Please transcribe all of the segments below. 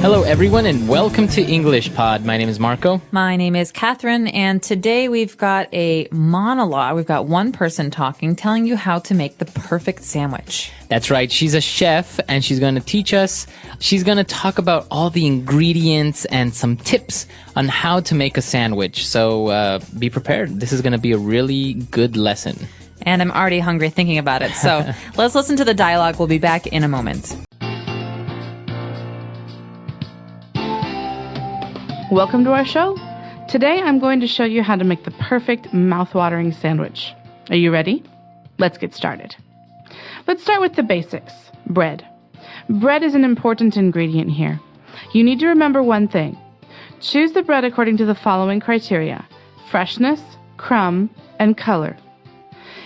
Hello, everyone, and welcome to English Pod. My name is Marco. My name is Catherine, and today we've got a monologue. We've got one person talking, telling you how to make the perfect sandwich. That's right. She's a chef, and she's going to teach us. She's going to talk about all the ingredients and some tips on how to make a sandwich. So be prepared. This is going to be a really good lesson. And I'm already hungry thinking about it. So let's listen to the dialogue. We'll be back in a moment. Welcome to our show. Today I'm going to show you how to make the perfect mouth-watering sandwich. Are you ready? Let's get started. Let's start with the basics. Bread. Bread is an important ingredient here. You need to remember one thing. Choose the bread according to the following criteria: freshness, crumb, and color.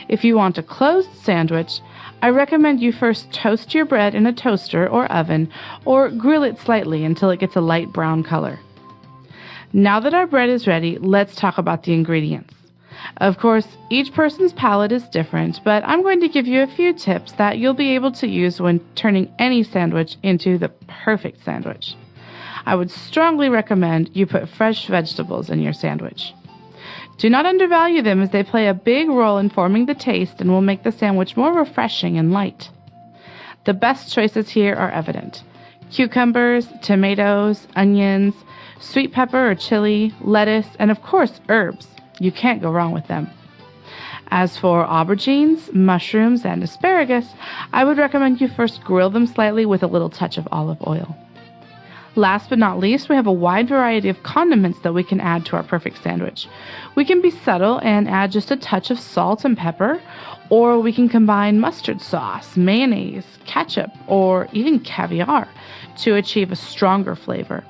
If you want a closed sandwich, I recommend you first toast your bread in a toaster or oven, or grill it slightly until it gets a light brown color. Now that our bread is ready, let's talk about the ingredients. Of course, each person's palate is different, but I'm going to give you a few tips that you'll be able to use when turning any sandwich into the perfect sandwich. I would strongly recommend you put fresh vegetables in your sandwich. Do not undervalue them, as they play a big role in forming the taste and will make the sandwich more refreshing and light. The best choices here are evident: cucumbers, tomatoes, onions, sweet pepper or chili, lettuce, and of course herbs. You can't go wrong with them. As for aubergines, mushrooms, and asparagus, I would recommend you first grill them slightly with a little touch of olive oil. Last but not least, we have a wide variety of condiments that we can add to our perfect sandwich. We can be subtle and add just a touch of salt and pepper, or we can combine mustard sauce, mayonnaise, ketchup, or even caviar to achieve a stronger flavor.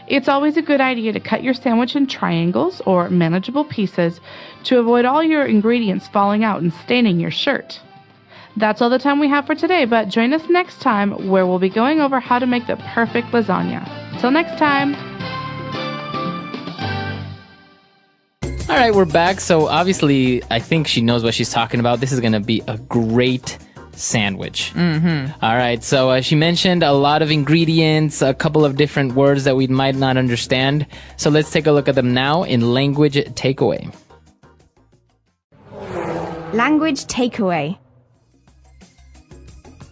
It's always a good idea to cut your sandwich in triangles or manageable pieces to avoid all your ingredients falling out and staining your shirt. That's all the time we have for today, but join us next time where we'll be going over how to make the perfect lasagna. Till next time! All right, we're back. So obviously, I think she knows what she's talking about. This is going to be a great sandwich. All right, so she mentioned a lot of ingredients, a couple of different words that we might not understand. So let's take a look at them now in language takeaway. Language takeaway.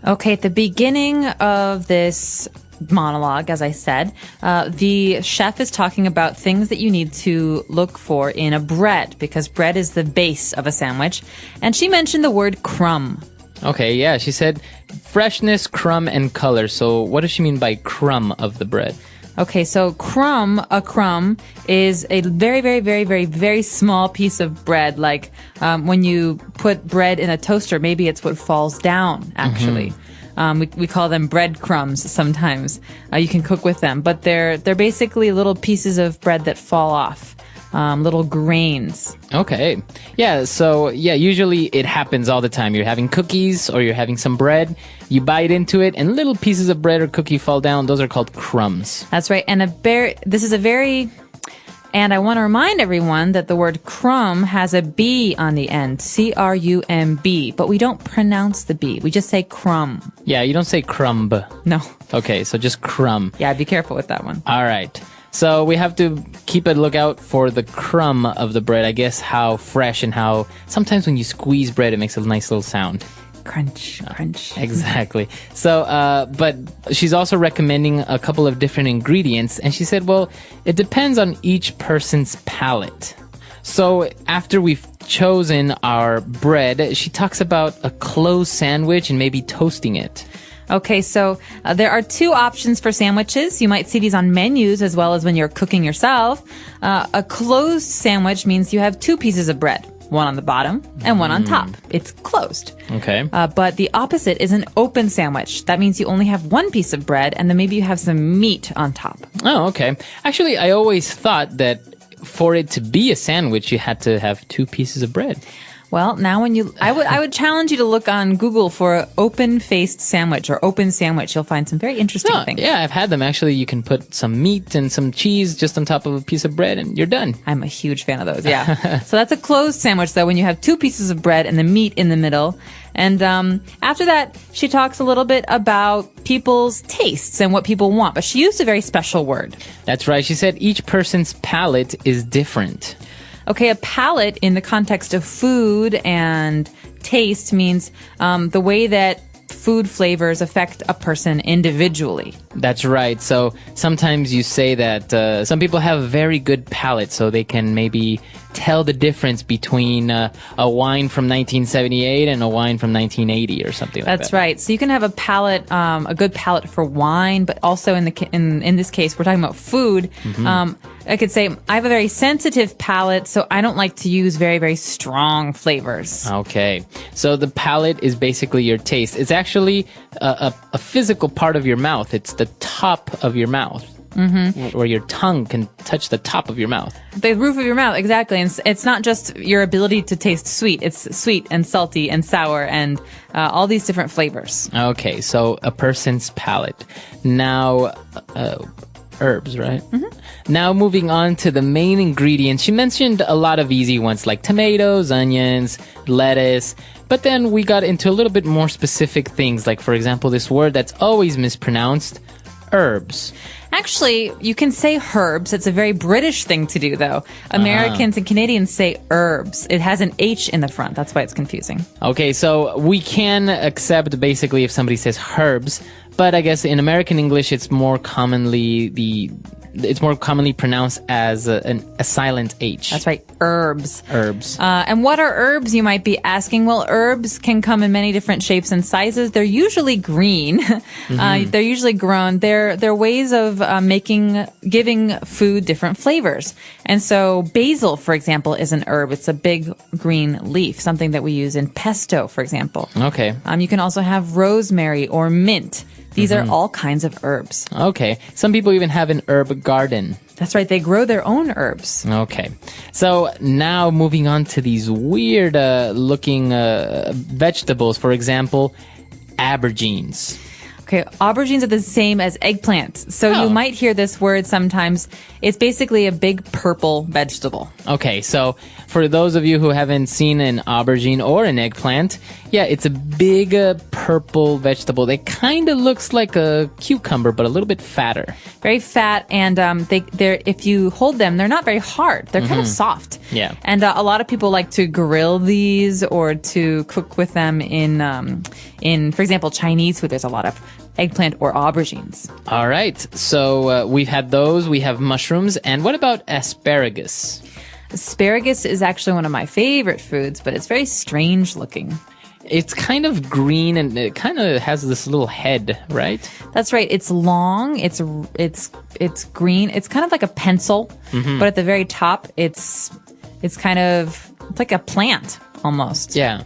Okay, at the beginning of this monologue, as I said, the chef is talking about things that you need to look for in a bread, because bread is the base of a sandwich. And she mentioned the word crumb. Okay, yeah, she said freshness, crumb, and color. So what does she mean by crumb of the bread? Okay, so a crumb is a very, very, very, very, very small piece of bread. Like when you put bread in a toaster, maybe it's what falls down, actually. We call them breadcrumbs sometimes. You can cook with them, but they're basically little pieces of bread that fall off. Little grains. Okay. Yeah, so usually it happens all the time. You're having cookies or you're having some bread, you bite into it, and little pieces of bread or cookie fall down. Those are called crumbs. That's right. And and I want to remind everyone that the word crumb has a B on the end, C-R-U-M-B, but we don't pronounce the B. We just say crumb. Yeah, you don't say crumb. No. Okay, so just crumb. Yeah, be careful with that one. All right. So we have to keep a lookout for the crumb of the bread. I guess how fresh and how sometimes when you squeeze bread, it makes a nice little sound. Crunch, crunch. Exactly. So, but she's also recommending a couple of different ingredients. And she said, well, it depends on each person's palate. So after we've chosen our bread, she talks about a closed sandwich and maybe toasting it. Okay, so there are two options for sandwiches. You might see these on menus as well as when you're cooking yourself. A closed sandwich means you have two pieces of bread, one on the bottom and one on top. It's closed. Okay. But the opposite is an open sandwich. That means you only have one piece of bread and then maybe you have some meat on top. Oh, okay. Actually, I always thought that for it to be a sandwich, you had to have two pieces of bread. Well, now I would challenge you to look on Google for an open-faced sandwich or open sandwich. You'll find some very interesting things. Yeah, I've had them. Actually, you can put some meat and some cheese just on top of a piece of bread and you're done. I'm a huge fan of those, yeah. So that's a closed sandwich, though, when you have two pieces of bread and the meat in the middle. And after that, she talks a little bit about people's tastes and what people want. But she used a very special word. That's right. She said each person's palate is different. Okay, a palate in the context of food and taste means the way that food flavors affect a person individually. That's right. So sometimes you say that some people have a very good palate, so they can maybe tell the difference between a wine from 1978 and a wine from 1980 or something like that. That's right. So you can have a palate, a good palate for wine, but also in this case, we're talking about food. I could say I have a very sensitive palate, so I don't like to use very, very strong flavors. Okay. So the palate is basically your taste. It's actually a physical part of your mouth. It's the top of your mouth. Where your tongue can touch the top of your mouth. The roof of your mouth, exactly. And it's not just your ability to taste sweet. It's sweet and salty and sour and all these different flavors. Okay, so a person's palate. Now, herbs, right? Now moving on to the main ingredients. She mentioned a lot of easy ones like tomatoes, onions, lettuce. But then we got into a little bit more specific things, like, for example, this word that's always mispronounced, herbs. Actually, you can say herbs. It's a very British thing to do, though. Americans and Canadians say herbs. It has an H in the front. That's why it's confusing. Okay, so we can accept basically if somebody says herbs, but I guess in American English it's more commonly pronounced as a silent H. That's right, herbs. Herbs. And what are herbs, you might be asking? Well, herbs can come in many different shapes and sizes. They're usually green. They're usually grown. They're ways of giving food different flavors. And so basil, for example, is an herb. It's a big green leaf, something that we use in pesto, for example. Okay. You can also have rosemary or mint. These are all kinds of herbs. Okay. Some people even have an herb garden. That's right. They grow their own herbs. Okay. So now moving on to these weird looking vegetables. For example, aubergines. Okay, aubergines are the same as eggplants. So you might hear this word sometimes. It's basically a big purple vegetable. Okay, so for those of you who haven't seen an aubergine or an eggplant, yeah, it's a big purple vegetable. It kind of looks like a cucumber, but a little bit fatter. Very fat, and they're if you hold them, they're not very hard. They're kind of soft. Yeah. And a lot of people like to grill these or to cook with them in, for example, Chinese food. There's a lot of eggplant or aubergines. All right, so we've had those. We have mushrooms. And what about asparagus? Asparagus is actually one of my favorite foods, but it's very strange looking. It's kind of green and it kind of has this little head, right? That's right. It's long. It's green. It's kind of like a pencil, but at the very top, it's like a plant almost. Yeah.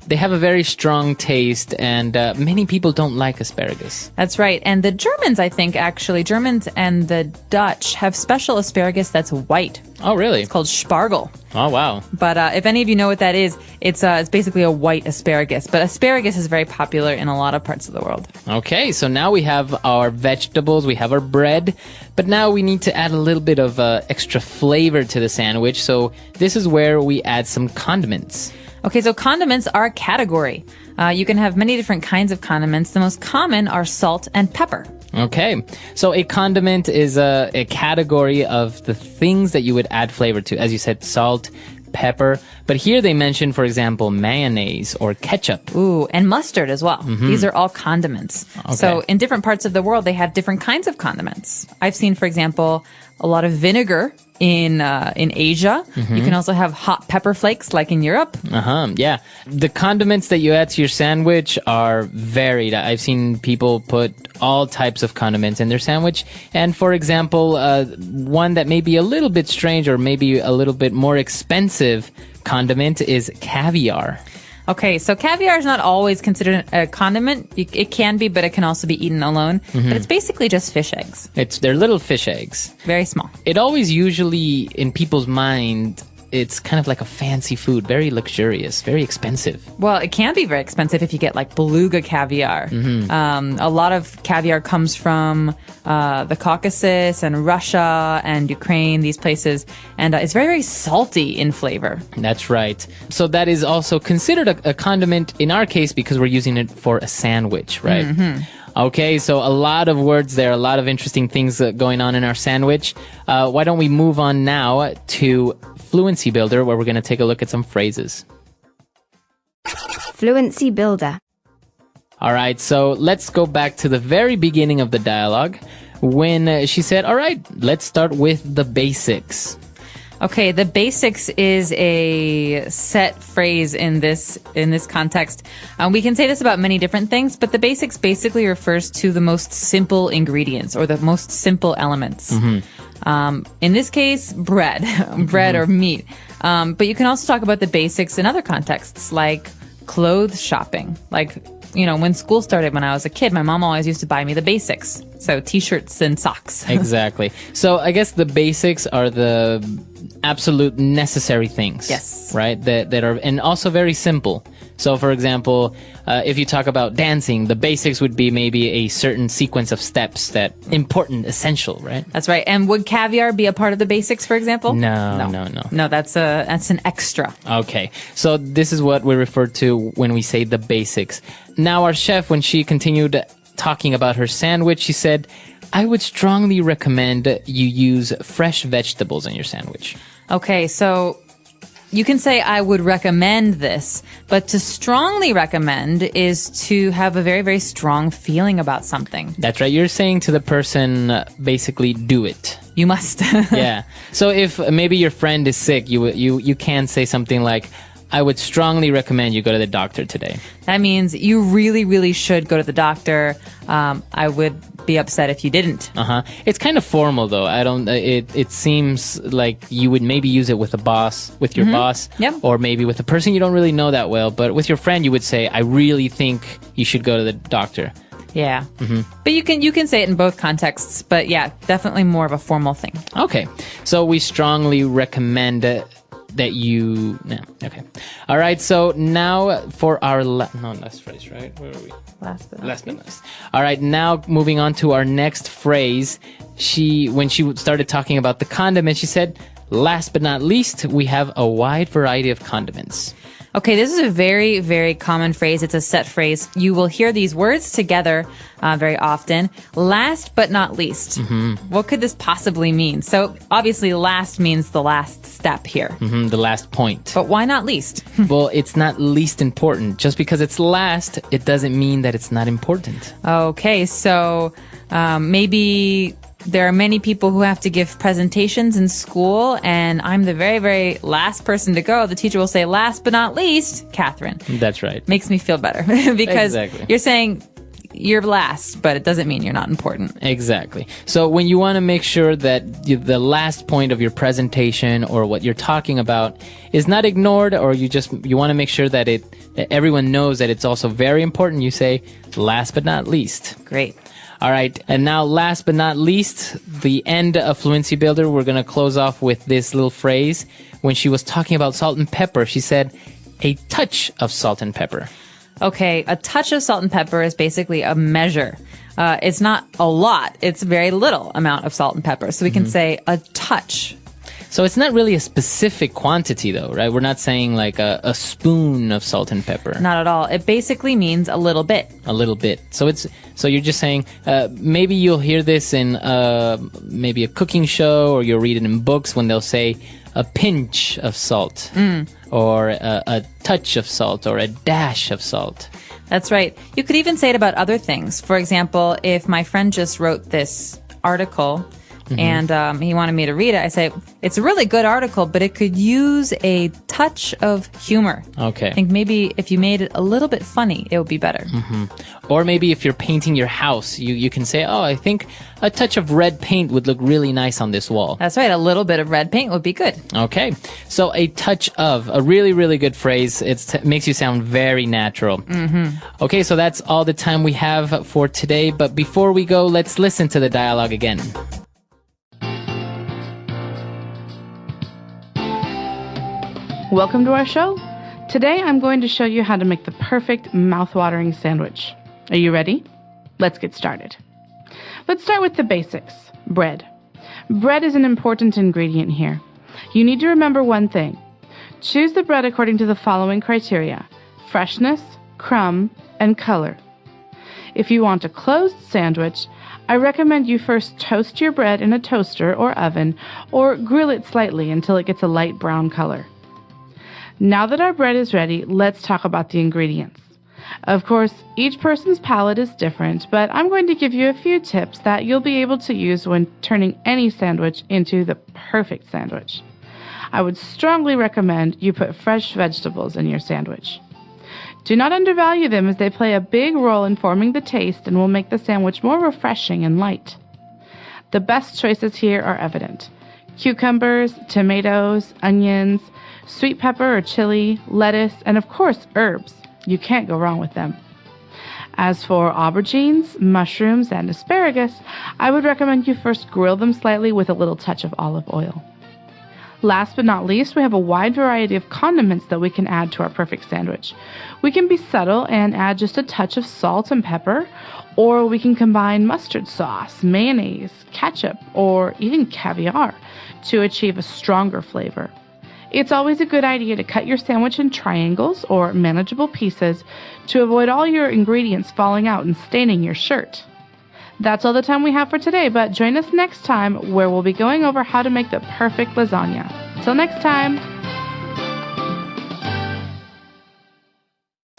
They have a very strong taste, and many people don't like asparagus. That's right. And the Germans, I think, actually, Germans and the Dutch have special asparagus that's white. Oh, really? It's called Spargel. Oh, wow. But if any of you know what that is, it's basically a white asparagus. But asparagus is very popular in a lot of parts of the world. Okay, so now we have our vegetables, we have our bread, but now we need to add a little bit of extra flavor to the sandwich. So this is where we add some condiments. Okay, so condiments are a category. You can have many different kinds of condiments. The most common are salt and pepper. Okay, so a condiment is a category of the things that you would add flavor to. As you said, salt, pepper. But here they mention, for example, mayonnaise or ketchup. Ooh, and mustard as well. These are all condiments. Okay. So in different parts of the world, they have different kinds of condiments. I've seen, for example, a lot of vinegar in Asia. You can also have hot pepper flakes like in Europe. Yeah. The condiments that you add to your sandwich are varied. I've seen people put all types of condiments in their sandwich. And for example, one that may be a little bit strange or maybe a little bit more expensive condiment is caviar. Okay, so caviar is not always considered a condiment. It can be, but it can also be eaten alone. But it's basically just fish eggs. They're little fish eggs. Very small. It always usually, in people's mind, it's kind of like a fancy food, very luxurious, very expensive. Well, it can be very expensive if you get like beluga caviar. A lot of caviar comes from the Caucasus and Russia and Ukraine, these places, and it's very, very salty in flavor. That's right. So that is also considered a condiment in our case because we're using it for a sandwich, right? Okay, so a lot of words there, a lot of interesting things going on in our sandwich. Why don't we move on now to Fluency Builder, where we're going to take a look at some phrases. Fluency Builder. All right, so let's go back to the very beginning of the dialogue when she said, all right, let's start with the basics. Okay, the basics is a set phrase in this context. We can say this about many different things, but the basics basically refers to the most simple ingredients or the most simple elements. In this case, bread, or meat. But you can also talk about the basics in other contexts, like clothes shopping. Like, you know, when school started when I was a kid, my mom always used to buy me the basics. So t-shirts and socks. Exactly. So I guess the basics are the absolute necessary things. Yes. Right? That are, and also very simple. So for example, if you talk about dancing, the basics would be maybe a certain sequence of steps that important, essential, right? That's right. And would caviar be a part of the basics, for example? No. No, that's an extra. Okay. So this is what we refer to when we say the basics. Now our chef, when she continued talking about her sandwich, she said, I would strongly recommend you use fresh vegetables in your sandwich. Okay, so you can say I would recommend this, but to strongly recommend is to have a very, very strong feeling about something. That's right. You're saying to the person, basically, do it. You must. Yeah. So if maybe your friend is sick, you can say something like, I would strongly recommend you go to the doctor today. That means you really, really should go to the doctor. I would be upset if you didn't. It's kind of formal though. I don't. It seems like you would maybe use it with a boss, with your boss, Yep. or maybe with a person you don't really know that well. But with your friend, you would say, "I really think you should go to the doctor." Yeah. But you can say it in both contexts. But yeah, definitely more of a formal thing. Okay. So we strongly recommend that you. Yeah. Okay. All right. So now for our last phrase, right? Where are we? Last but not least. All right. Now moving on to our next phrase. When she started talking about the condiments, she said, "Last but not least, we have a wide variety of condiments." Okay, this is a very, very common phrase. It's a set phrase. You will hear these words together very often. Last but not least. What could this possibly mean? So obviously last means the last step here. The last point. But why not least? Well, it's not least important. Just because it's last, it doesn't mean that it's not important. Okay, so maybe there are many people who have to give presentations in school, and I'm the very, very last person to go. The teacher will say, last but not least, Catherine. That's right. Makes me feel better because Exactly. You're saying you're last, but it doesn't mean you're not important. Exactly. So when you want to make sure that the last point of your presentation or what you're talking about is not ignored, or you want to make sure that everyone knows that it's also very important, you say, last but not least. Great. All right. And now, last but not least, the end of Fluency Builder, we're going to close off with this little phrase. When she was talking about salt and pepper, she said, a touch of salt and pepper. Okay, a touch of salt and pepper is basically a measure. It's not a lot. It's a very little amount of salt and pepper. So we can say a touch. So it's not really a specific quantity, though, right? We're not saying like a spoon of salt and pepper. Not at all. It basically means a little bit. A little bit. So you're just saying maybe you'll hear this in maybe a cooking show, or you'll read it in books when they'll say a pinch of salt, or a touch of salt, or a dash of salt. That's right. You could even say it about other things. For example, if my friend just wrote this article and he wanted me to read it, I say, it's a really good article, but it could use a touch of humor. Okay. I think maybe if you made it a little bit funny, it would be better. Or maybe if you're painting your house, you can say, oh, I think a touch of red paint would look really nice on this wall. That's right. A little bit of red paint would be good. Okay. So a touch of, a really, really good phrase. It makes you sound very natural. Okay, so that's all the time we have for today. But before we go, let's listen to the dialogue again. Welcome to our show. Today I'm going to show you how to make the perfect mouth-watering sandwich. Are you ready? Let's get started. Let's start with the basics. Bread. Bread is an important ingredient here. You need to remember one thing. Choose the bread according to the following criteria: freshness, crumb, and color. If you want a closed sandwich, I recommend you first toast your bread in a toaster or oven, or grill it slightly until it gets a light brown color. Now that our bread is ready, let's talk about the ingredients. Of course, each person's palate is different, but I'm going to give you a few tips that you'll be able to use when turning any sandwich into the perfect sandwich. I would strongly recommend you put fresh vegetables in your sandwich. Do not undervalue them, as they play a big role in forming the taste and will make the sandwich more refreshing and light. The best choices here are evident: cucumbers, tomatoes, onions, sweet pepper or chili, lettuce, and of course herbs. You can't go wrong with them. As for aubergines, mushrooms, and asparagus, I would recommend you first grill them slightly with a little touch of olive oil. Last but not least, we have a wide variety of condiments that we can add to our perfect sandwich. We can be subtle and add just a touch of salt and pepper, or we can combine mustard sauce, mayonnaise, ketchup, or even caviar to achieve a stronger flavor. It's always a good idea to cut your sandwich in triangles or manageable pieces to avoid all your ingredients falling out and staining your shirt. That's all the time we have for today, but join us next time where we'll be going over how to make the perfect lasagna. Till next time.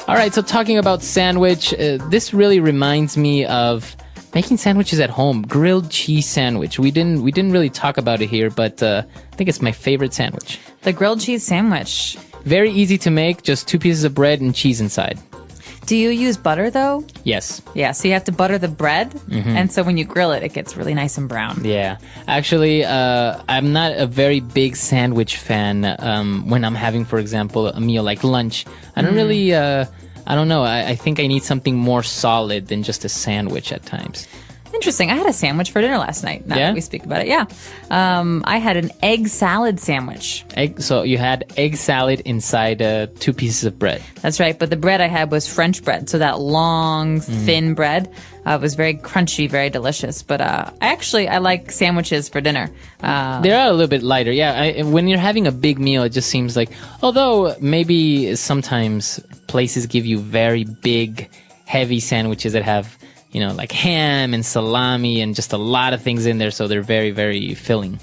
All right, so talking about sandwich, this really reminds me of making sandwiches at home. Grilled cheese sandwich. We didn't really talk about it here, but I think it's my favorite sandwich. The grilled cheese sandwich. Very easy to make, just 2 pieces of bread and cheese inside. Do you use butter, though? Yes. Yeah, so you have to butter the bread, and so when you grill it, it gets really nice and brown. Yeah. Actually, I'm not a very big sandwich fan when I'm having, for example, a meal like lunch. I don't really, I don't know. I think I need something more solid than just a sandwich at times. Interesting. I had a sandwich for dinner last night, now that we speak about it. Yeah. I had an egg salad sandwich. So you had egg salad inside 2 pieces of bread. That's right. But the bread I had was French bread. So that long, thin bread was very crunchy, very delicious. But I like sandwiches for dinner. They are a little bit lighter. Yeah. When you're having a big meal, it just seems like, although maybe sometimes places give you very big, heavy sandwiches that have, like ham and salami and just a lot of things in there, so they're very, very filling.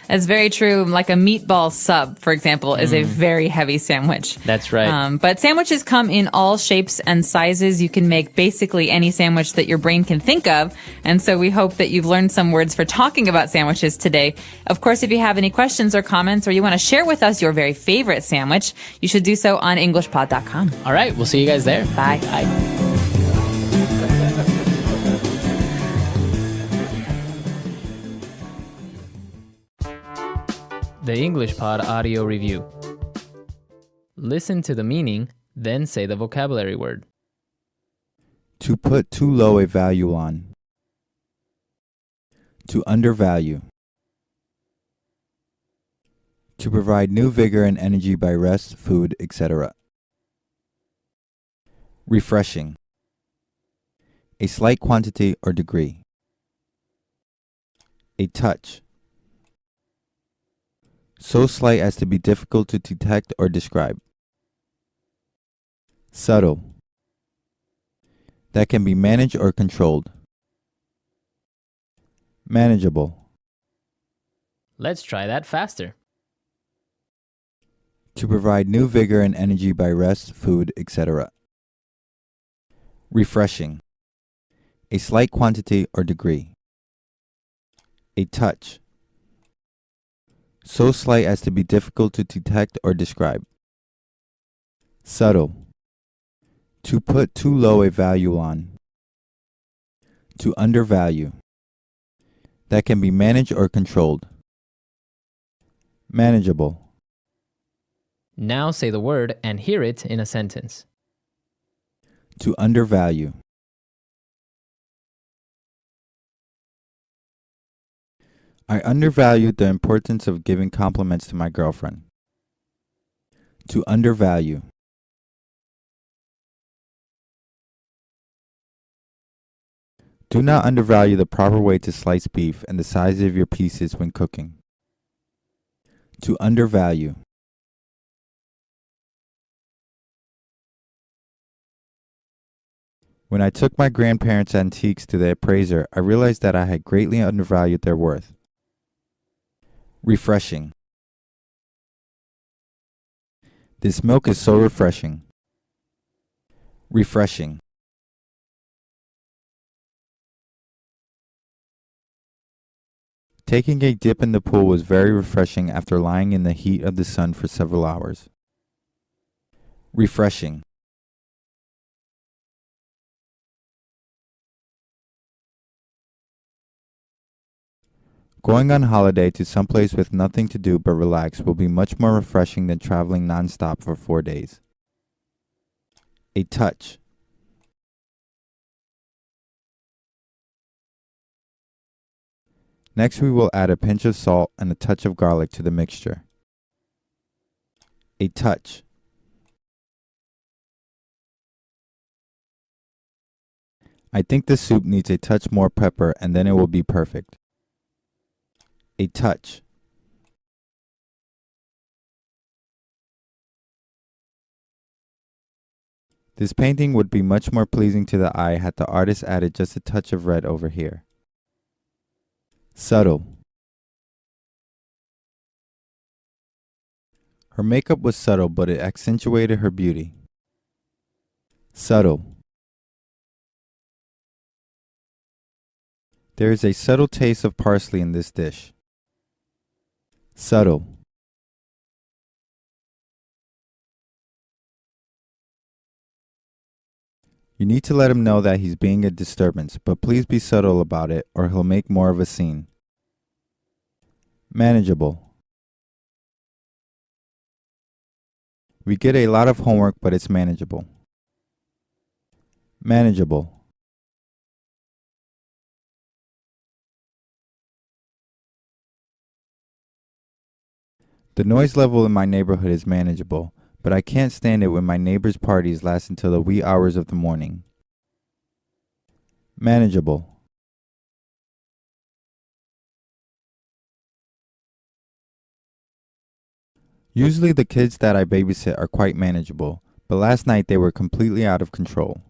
That's very true. Like a meatball sub, for example, is a very heavy sandwich. That's right. But sandwiches come in all shapes and sizes. You can make basically any sandwich that your brain can think of. And so we hope that you've learned some words for talking about sandwiches today. Of course, if you have any questions or comments, or you want to share with us your very favorite sandwich, you should do so on EnglishPod.com. All right. We'll see you guys there. Bye. Bye. The English Pod Audio Review. Listen to the meaning, then say the vocabulary word. To put too low a value on. To undervalue. To provide new vigor and energy by rest, food, etc. Refreshing. A slight quantity or degree. A touch. So slight as to be difficult to detect or describe. Subtle. That can be managed or controlled. Manageable. Let's try that faster. To provide new vigor and energy by rest, food, etc. Refreshing. A slight quantity or degree. A touch. So slight as to be difficult to detect or describe. Subtle. To put too low a value on. To undervalue. That can be managed or controlled. Manageable. Now say the word and hear it in a sentence. To undervalue. I undervalued the importance of giving compliments to my girlfriend. To undervalue. Do not undervalue the proper way to slice beef and the size of your pieces when cooking. To undervalue. When I took my grandparents' antiques to the appraiser, I realized that I had greatly undervalued their worth. Refreshing. This milk is so refreshing. Refreshing. Taking a dip in the pool was very refreshing after lying in the heat of the sun for several hours. Refreshing. Going on holiday to someplace with nothing to do but relax will be much more refreshing than traveling nonstop for 4 days. A touch. Next, we will add a pinch of salt and a touch of garlic to the mixture. A touch. I think the soup needs a touch more pepper and then it will be perfect. A touch. This painting would be much more pleasing to the eye had the artist added just a touch of red over here. Subtle. Her makeup was subtle, but it accentuated her beauty. Subtle. There is a subtle taste of parsley in this dish. Subtle. You need to let him know that he's being a disturbance, but please be subtle about it or he'll make more of a scene. Manageable. We get a lot of homework, but it's manageable. Manageable. The noise level in my neighborhood is manageable, but I can't stand it when my neighbors' parties last until the wee hours of the morning. Manageable. Usually the kids that I babysit are quite manageable, but last night they were completely out of control.